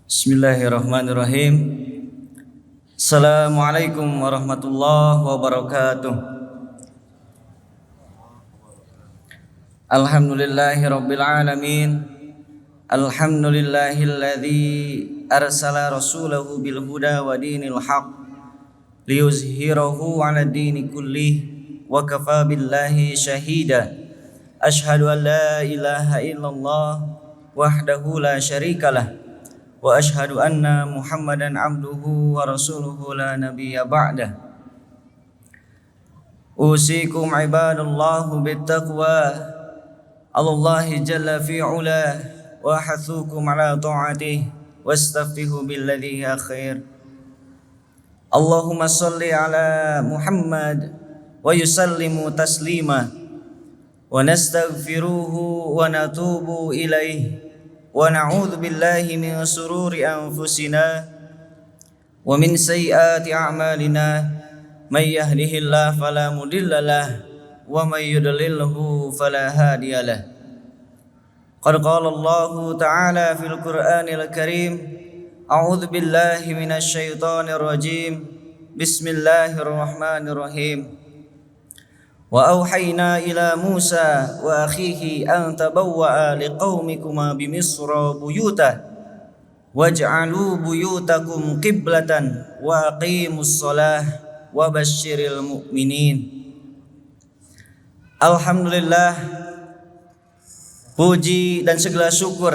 Bismillahirrahmanirrahim. Assalamualaikum warahmatullahi wabarakatuh. Alhamdulillahi rabbil alamin. Alhamdulillahilladzi arsala rasulahu bil huda wa dinil haq liyuzhirahu 'ala dini kullih wa kafa billahi syahida. Asyhadu an la ilaha illallah wahdahu la syarikalah wa asyhadu anna Muhammadan abduhu wa rasuluhu la nabiyya ba'dah. Usikum ibadallahu bittaqwa Allahi jalla fi'ula wa hathukum ala ta'atih wastaftihu billadhi ya khair. Allahumma salli ala Muhammad wa yusallimu taslima wa nastaghfiruhu wa natubu ilaih wa na'udzu billahi min shururi anfusina wa min sayyiati a'malina may yahdihillahu fala mudhillalah wa may yudlilhu fala hadiyalah. Qad qala Allahu ta'ala fil Qur'anil Karim, a'udzu billahi minasy syaithanir rajim. Bismillahirrahmanirrahim. Wa auhayna ila Musa wa akhihi an tabawwa'a liqaumikuma bimisra buyuta waj'alu buyutakum qiblatan wa aqimus shalah wa basyiril mu'minin. Alhamdulillah, puji dan segala syukur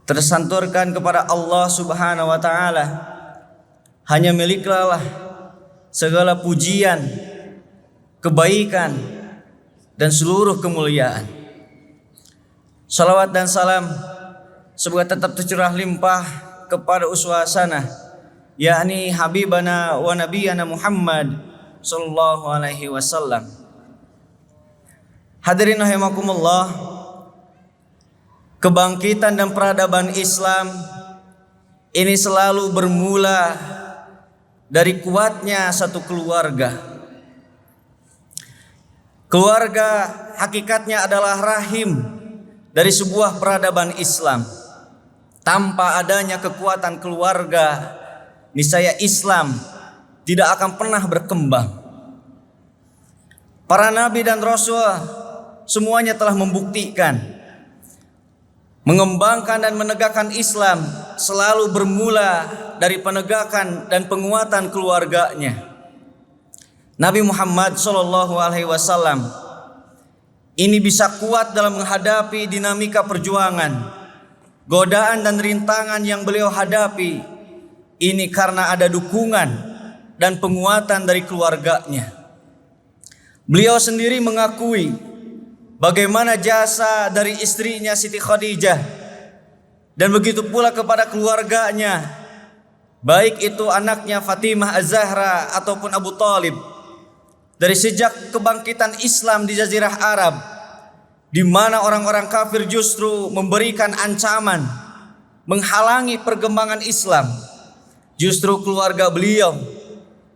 tersanturkan kepada Allah Subhanahu wa taala. Hanya miliklah segala pujian, kebaikan dan seluruh kemuliaan. Salawat dan salam semoga tetap tercurah limpah kepada uswah hasanah, yakni habibana wa nabiyana Muhammad sallallahu alaihi wasallam. Hadirin rahimakumullah, kebangkitan dan peradaban Islam ini selalu bermula dari kuatnya satu keluarga. Keluarga hakikatnya adalah rahim dari sebuah peradaban Islam. Tanpa adanya kekuatan keluarga, niscaya Islam tidak akan pernah berkembang. Para nabi dan rasul semuanya telah membuktikan mengembangkan dan menegakkan Islam selalu bermula dari penegakan dan penguatan keluarganya. Nabi Muhammad sallallahu alaihi wasallam ini bisa kuat dalam menghadapi dinamika perjuangan, godaan dan rintangan yang beliau hadapi. Ini karena ada dukungan dan penguatan dari keluarganya. Beliau sendiri mengakui bagaimana jasa dari istrinya Siti Khadijah dan begitu pula kepada keluarganya, baik itu anaknya Fatimah Az-Zahra ataupun Abu Thalib. Dari sejak kebangkitan Islam di Jazirah Arab, di mana orang-orang kafir justru memberikan ancaman, menghalangi perkembangan Islam, justru keluarga beliau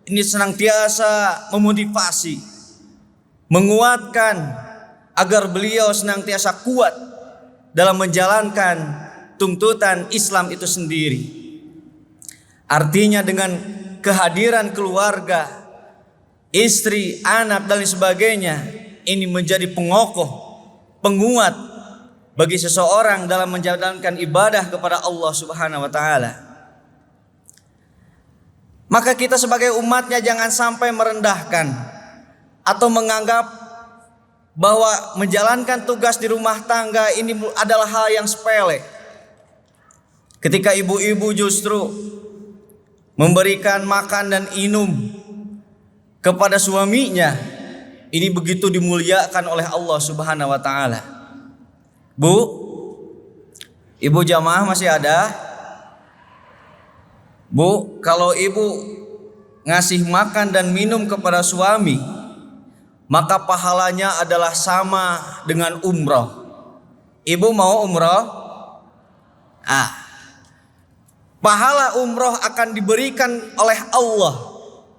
ini senantiasa memotivasi, menguatkan agar beliau senantiasa kuat dalam menjalankan tuntutan Islam itu sendiri. Artinya dengan kehadiran keluarga, istri, anak dan sebagainya, ini menjadi pengokoh, penguat bagi seseorang dalam menjalankan ibadah kepada Allah Subhanahu wa taala. Maka kita sebagai umatnya jangan sampai merendahkan atau menganggap bahwa menjalankan tugas di rumah tangga ini adalah hal yang sepele. Ketika ibu-ibu justru memberikan makan dan minum kepada suaminya, ini begitu dimuliakan oleh Allah Subhanahu wa taala. Bu, ibu jamaah masih ada? Bu, kalau ibu ngasih makan dan minum kepada suami, maka pahalanya adalah sama dengan umroh. Ibu mau umroh? Pahala umroh akan diberikan oleh Allah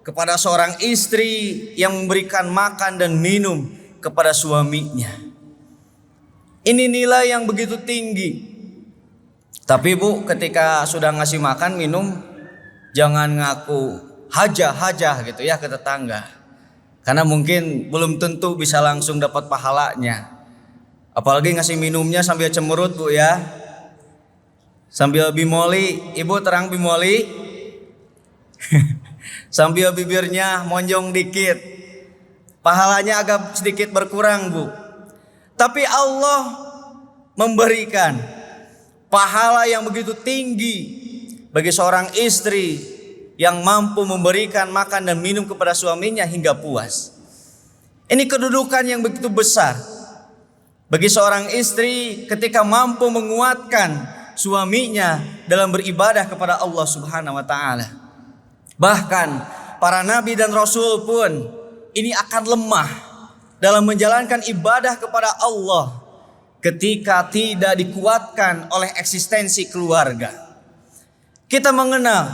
kepada seorang istri yang memberikan makan dan minum kepada suaminya. Ini nilai yang begitu tinggi. Tapi Bu, ketika sudah ngasih makan minum, jangan ngaku hajah gitu ya ke tetangga. Karena mungkin belum tentu bisa langsung dapat pahalanya. Apalagi ngasih minumnya sambil cemberut Bu ya. Sambil bimoli, Ibu terang bimoli. Sambil bibirnya monjong dikit. Pahalanya agak sedikit berkurang Bu. Tapi Allah memberikan pahala yang begitu tinggi bagi seorang istri yang mampu memberikan makan dan minum kepada suaminya hingga puas. Ini kedudukan yang begitu besar bagi seorang istri ketika mampu menguatkan suaminya dalam beribadah kepada Allah Subhanahu wa taala. Bahkan para nabi dan rasul pun ini akan lemah dalam menjalankan ibadah kepada Allah ketika tidak dikuatkan oleh eksistensi keluarga. Kita mengenal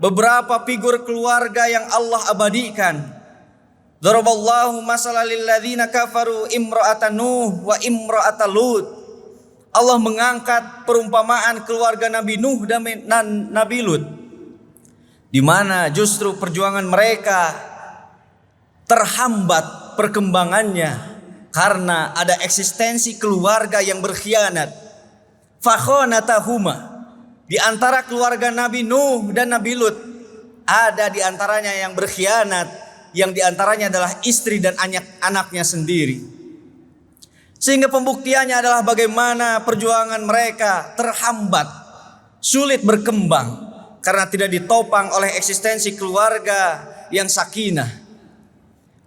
beberapa figur keluarga yang Allah abadikan. Daraballahu masalan lil ladzina kafaru imra'atan Nuh wa imra'atan Lut. Allah mengangkat perumpamaan keluarga Nabi Nuh dan Nabi Lut, di mana justru perjuangan mereka terhambat perkembangannya karena ada eksistensi keluarga yang berkhianat. Fakhonatahuma, di antara keluarga Nabi Nuh dan Nabi Lut ada di antaranya yang berkhianat, yang di antaranya adalah istri dan anaknya sendiri. Sehingga pembuktiannya adalah bagaimana perjuangan mereka terhambat, sulit berkembang karena tidak ditopang oleh eksistensi keluarga yang sakinah.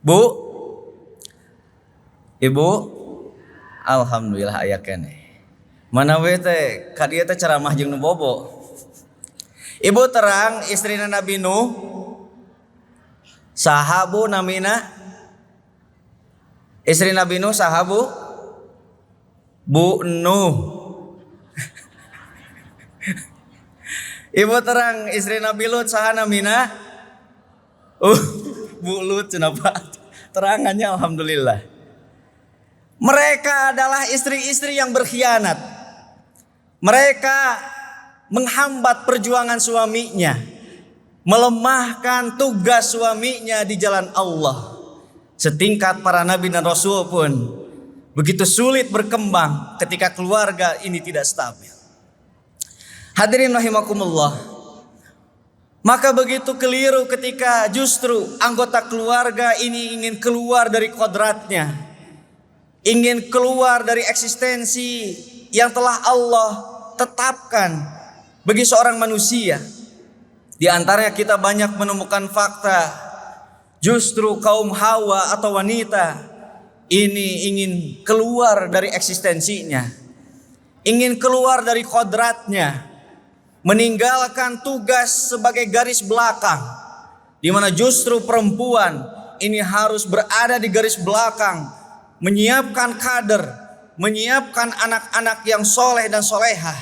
Bu, Ibu, alhamdulillah aya keneh. Mana we teh ka dieu teh ceramah jeung nu bobo. Ibu terang istrina Nabi Nuh. Saha Bu namina? Istri Nabi Nuh saha Bu? Bu Nuh. Ibu terang istri Nabi Lut saha namina? Bu Lut kenapa? Terangannya alhamdulillah. Mereka adalah istri-istri yang berkhianat. Mereka menghambat perjuangan suaminya, melemahkan tugas suaminya di jalan Allah. Setingkat para nabi dan rasul pun begitu sulit berkembang ketika keluarga ini tidak stabil. Hadirin rahimakumullah. Maka begitu keliru ketika justru anggota keluarga ini ingin keluar dari kodratnya, ingin keluar dari eksistensi yang telah Allah tetapkan bagi seorang manusia. Di antaranya kita banyak menemukan fakta justru kaum Hawa atau wanita ini ingin keluar dari eksistensinya, ingin keluar dari kodratnya, meninggalkan tugas sebagai garis belakang, di mana justru perempuan ini harus berada di garis belakang, menyiapkan kader, menyiapkan anak-anak yang soleh dan solehah,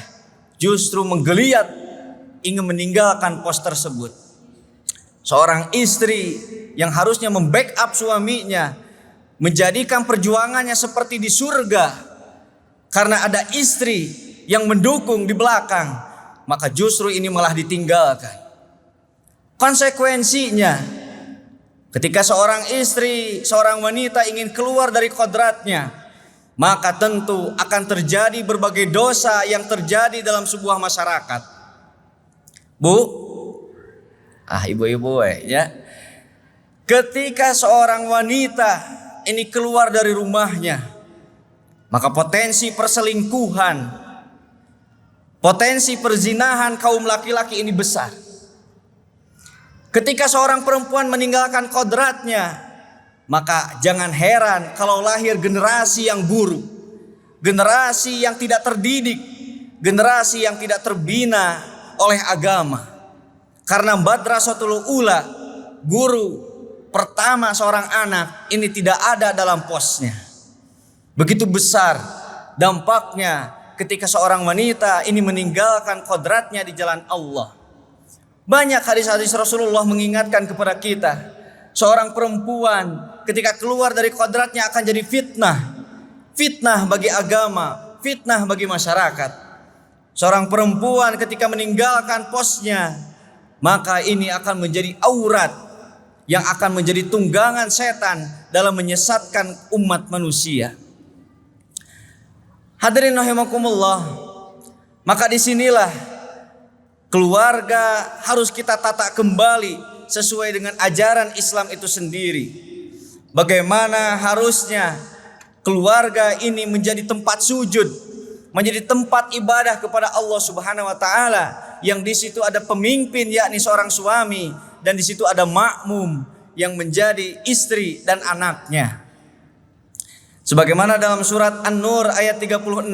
justru menggeliat ingin meninggalkan pos tersebut. Seorang istri yang harusnya membackup suaminya, menjadikan perjuangannya seperti di surga karena ada istri yang mendukung di belakang, maka justru ini malah ditinggalkan. Konsekuensinya, ketika seorang istri, seorang wanita ingin keluar dari kodratnya, maka tentu akan terjadi berbagai dosa yang terjadi dalam sebuah masyarakat. Bu, ibu-ibu ya. Ketika seorang wanita ini keluar dari rumahnya, maka potensi perselingkuhan, potensi perzinahan kaum laki-laki ini besar. Ketika seorang perempuan meninggalkan kodratnya, maka jangan heran kalau lahir generasi yang buruk, generasi yang tidak terdidik, generasi yang tidak terbina oleh agama. Karena madrasatul ula, guru pertama seorang anak ini tidak ada dalam posnya. Begitu besar dampaknya ketika seorang wanita ini meninggalkan kodratnya di jalan Allah. Banyak hadis-hadis Rasulullah mengingatkan kepada kita, seorang perempuan ketika keluar dari kodratnya akan jadi fitnah. Fitnah bagi agama, fitnah bagi masyarakat. Seorang perempuan ketika meninggalkan posnya, maka ini akan menjadi aurat yang akan menjadi tunggangan setan dalam menyesatkan umat manusia. Hadirin rahimakumullah, maka disinilah keluarga harus kita tata kembali sesuai dengan ajaran Islam itu sendiri. Bagaimana harusnya keluarga ini menjadi tempat sujud, menjadi tempat ibadah kepada Allah Subhanahu wa taala, yang di situ ada pemimpin yakni seorang suami, dan di situ ada makmum yang menjadi istri dan anaknya. Sebagaimana dalam surat An-Nur ayat 36.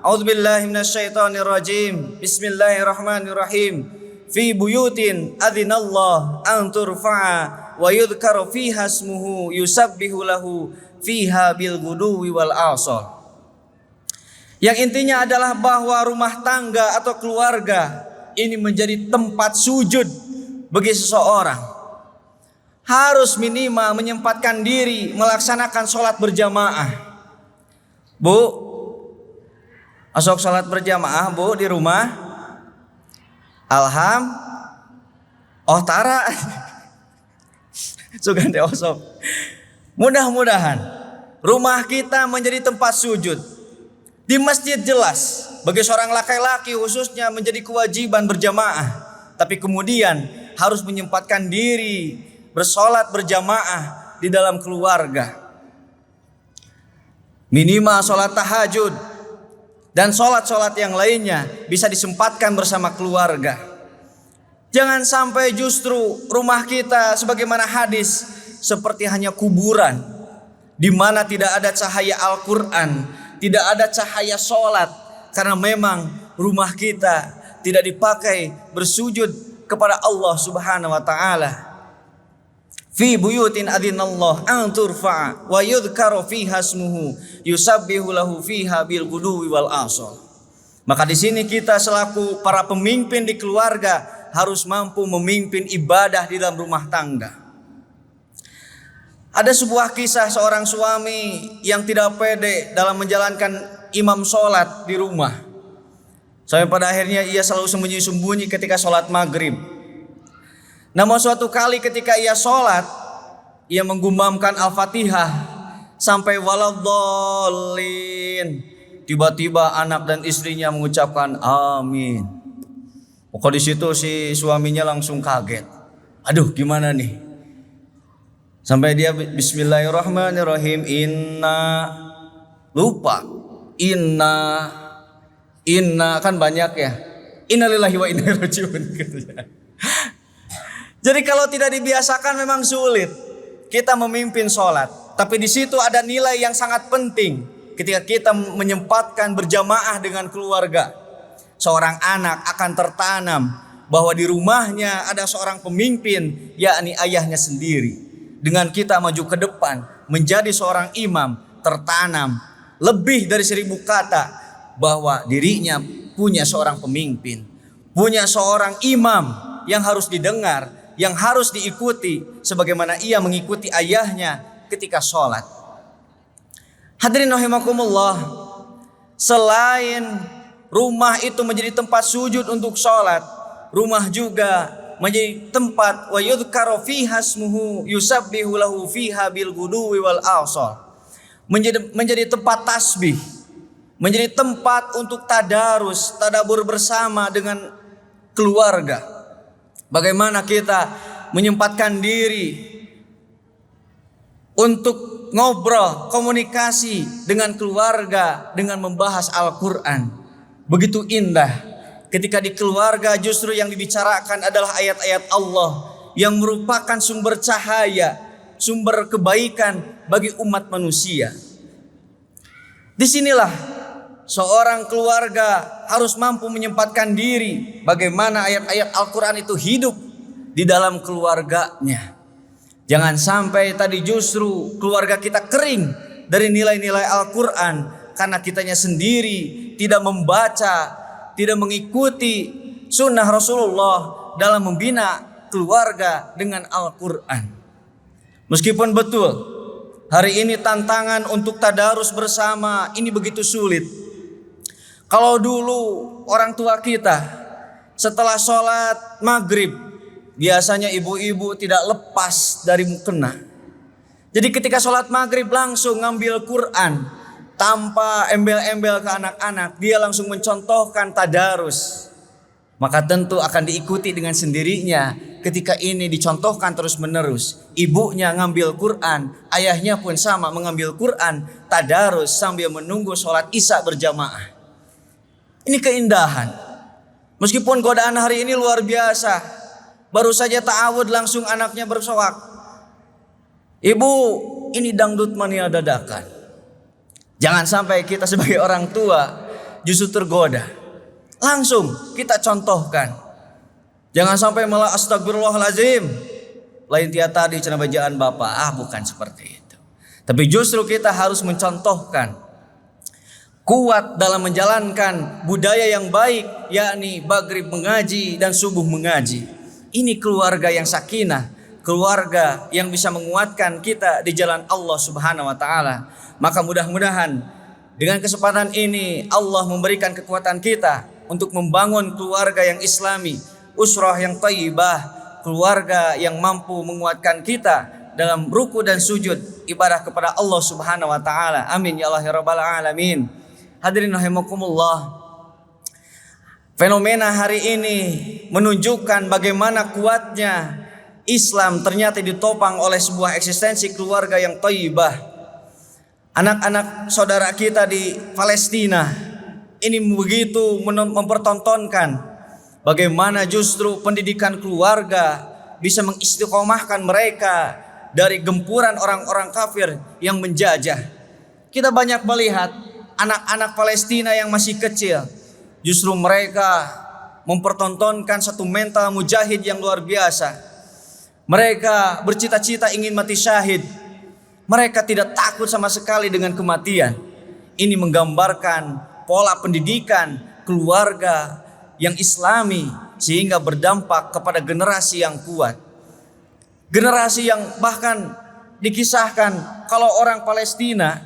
A'udzubillahi minasyaitonirrajim. Bismillahirrahmanirrahim. Fi buyutin adzinallahu an turfa'a wa yudhkaru fiha ismuhu yusabbihu lahu fiha bil ghuduwi wal asal. Yang intinya adalah bahwa rumah tangga atau keluarga ini menjadi tempat sujud bagi seseorang. Harus minimal menyempatkan diri melaksanakan sholat berjamaah. Bu, asok sholat berjamaah bu di rumah. Oh tara. Sugante osok. Mudah-mudahan rumah kita menjadi tempat sujud. Di masjid jelas bagi seorang laki-laki khususnya menjadi kewajiban berjamaah. Tapi kemudian harus menyempatkan diri bersolat berjamaah di dalam keluarga. Minimal solat tahajud dan solat-solat yang lainnya bisa disempatkan bersama keluarga. Jangan sampai justru rumah kita sebagaimana hadis seperti hanya kuburan, di mana tidak ada cahaya Al-Quran, tidak ada cahaya solat, karena memang rumah kita tidak dipakai bersujud kepada Allah Subhanahu wa taala. Fi buyutin adzinallahu an turfa'a wa yudhkaru fiha ismuhu yusabbihu lahu fiha bil ghuduwi wal asal. Maka di sini kita selaku para pemimpin di keluarga harus mampu memimpin ibadah di dalam rumah tangga. Ada sebuah kisah seorang suami yang tidak pede dalam menjalankan imam sholat di rumah. Sampai pada akhirnya ia selalu sembunyi-sembunyi ketika sholat maghrib. Namun suatu kali ketika ia sholat, ia menggumamkan Al-Fatihah sampai waladhdallin. Tiba-tiba anak dan istrinya mengucapkan amin. Pokok di situ si suaminya langsung kaget. Aduh, gimana nih? Sampai dia bismillahirrahmanirrahim. Lupa. Inna kan banyak ya. Innalillahi wa inna ilaihi raji'un. Jadi kalau tidak dibiasakan memang sulit kita memimpin sholat. Tapi di situ ada nilai yang sangat penting ketika kita menyempatkan berjamaah dengan keluarga. Seorang anak akan tertanam bahwa di rumahnya ada seorang pemimpin, yakni ayahnya sendiri. Dengan kita maju ke depan menjadi seorang imam, tertanam lebih dari 1000 kata bahwa dirinya punya seorang pemimpin, punya seorang imam yang harus didengar, yang harus diikuti sebagaimana ia mengikuti ayahnya ketika sholat. Hadirin rahimakumullah, selain rumah itu menjadi tempat sujud untuk sholat, rumah juga menjadi tempat wa yudhkaru fiha ismuhu yusabbihu lahu fiha bil ghuduwi wal asal. Menjadi tempat tasbih, menjadi tempat untuk tadarus, tadabur bersama dengan keluarga. Bagaimana kita menyempatkan diri untuk ngobrol, komunikasi dengan keluarga dengan membahas Al-Quran. Begitu indah ketika di keluarga justru yang dibicarakan adalah ayat-ayat Allah yang merupakan sumber cahaya, sumber kebaikan bagi umat manusia. Disinilah seorang keluarga harus mampu menyempatkan diri bagaimana ayat-ayat Al-Quran itu hidup di dalam keluarganya. Jangan sampai tadi justru keluarga kita kering dari nilai-nilai Al-Quran karena kitanya sendiri tidak membaca, tidak mengikuti sunnah Rasulullah dalam membina keluarga dengan Al-Quran. Meskipun betul hari ini tantangan untuk tadarus bersama ini begitu sulit. Kalau dulu orang tua kita setelah sholat maghrib, biasanya ibu-ibu tidak lepas dari mukena. Jadi ketika sholat maghrib langsung ngambil Quran tanpa embel-embel ke anak-anak, dia langsung mencontohkan tadarus. Maka tentu akan diikuti dengan sendirinya ketika ini dicontohkan terus menerus. Ibunya ngambil Quran, ayahnya pun sama mengambil Quran, tadarus sambil menunggu sholat isya berjamaah. Ini keindahan. Meskipun godaan hari ini luar biasa, baru saja ta'awud langsung anaknya bersoak. Ibu, ini dangdut mania dadakan. Jangan sampai kita sebagai orang tua justru tergoda. Langsung kita contohkan. Jangan sampai malah astagfirullahalazim, lain tiap tadi cenah bajaan bapak. Bukan seperti itu. Tapi justru kita harus mencontohkan, kuat dalam menjalankan budaya yang baik, yakni maghrib mengaji dan subuh mengaji. Ini keluarga yang sakinah, keluarga yang bisa menguatkan kita di jalan Allah Subhanahu wa taala. Maka mudah-mudahan dengan kesempatan ini Allah memberikan kekuatan kita untuk membangun keluarga yang islami, usrah yang thayyibah, keluarga yang mampu menguatkan kita dalam ruku dan sujud ibadah kepada Allah Subhanahu wa taala. Amin ya Allah ya rabbal alamin. Hadirin rahimakumullah. Fenomena hari ini menunjukkan bagaimana kuatnya Islam ternyata ditopang oleh sebuah eksistensi keluarga yang thayyibah. Anak-anak saudara kita di Palestina ini begitu mempertontonkan bagaimana justru pendidikan keluarga bisa mengistiqomahkan mereka dari gempuran orang-orang kafir yang menjajah. Kita banyak melihat anak-anak Palestina yang masih kecil, justru mereka mempertontonkan satu mental mujahid yang luar biasa. Mereka bercita-cita ingin mati syahid. Mereka tidak takut sama sekali dengan kematian. Ini menggambarkan pola pendidikan keluarga yang islami sehingga berdampak kepada generasi yang kuat. Generasi yang bahkan dikisahkan kalau orang Palestina,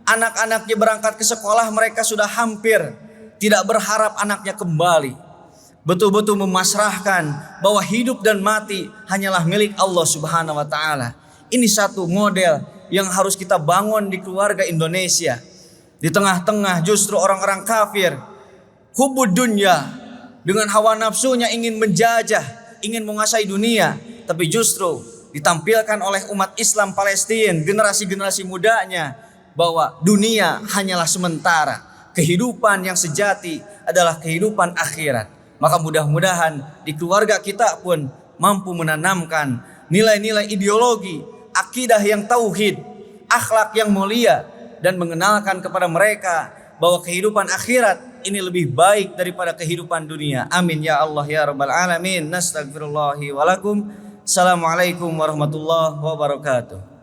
anak-anaknya berangkat ke sekolah mereka sudah hampir tidak berharap anaknya kembali. Betul-betul memasrahkan bahwa hidup dan mati hanyalah milik Allah Subhanahu wa taala. Ini satu model yang harus kita bangun di keluarga Indonesia. Di tengah-tengah justru orang-orang kafir hubud dunya, dengan hawa nafsunya ingin menjajah, ingin menguasai dunia, tapi justru ditampilkan oleh umat Islam Palestina, generasi-generasi mudanya, bahwa dunia hanyalah sementara, kehidupan yang sejati adalah kehidupan akhirat. Maka mudah-mudahan di keluarga kita pun mampu menanamkan nilai-nilai ideologi, akidah yang tauhid, akhlak yang mulia, dan mengenalkan kepada mereka bahwa kehidupan akhirat ini lebih baik daripada kehidupan dunia. Amin ya Allah ya rabbal alamin. Nastaghfirullahi walakum. Assalamualaikum warahmatullahi wabarakatuh.